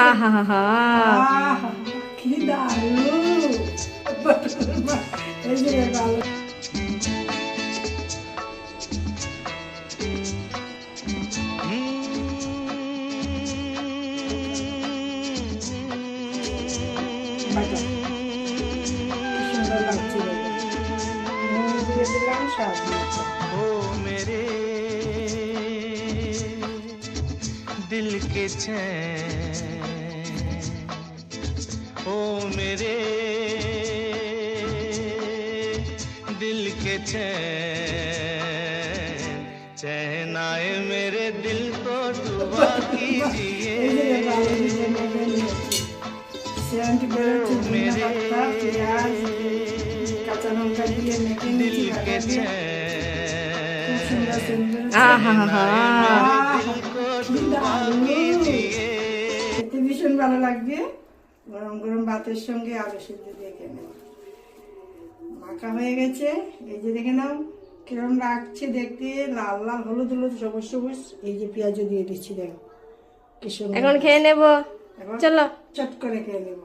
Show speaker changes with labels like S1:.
S1: আহা
S2: কি দারুণ! এই যে ভালো। বাটা। কি সুন্দর লাগছে দেখো। নুন দিয়ে দিলাম স্বাদ মতো।
S3: ओ मेरे दिल के चैन, ओ मेरे दिल के चैन, चैन आए मेरे दिल को दुआ कीजिए।
S2: সেন্ট বেরোচ্ছে, ধনিয়া পাতা, পেঁয়াজ, কাঁচা লঙ্কা দিয়ে মেখে
S3: दिल
S2: নিয়েছি
S3: के
S2: ঢাকা দিয়ে। খুব সুন্দর সেন্ট বেরোচ্ছে।
S1: আহা
S2: কি দারুণ! খেতে ভীষণ ভালো লাগবে। গরম গরম ভাতের সঙ্গে আলু সিদ্ধ দিয়ে খেয়ে নেব। মাখা হয়ে গেছে, এই যে দেখে নাও কিরম লাগছে দেখতে, লাল লাল হলুদ হলুদ সবুজ সবুজ। এই যে পেঁয়াজও দিয়ে দিচ্ছি, দেখো কি সুন্দর।
S1: এখন খেয়ে নেব,
S2: এখন
S1: চলো।
S2: চট করে খেয়ে নেব।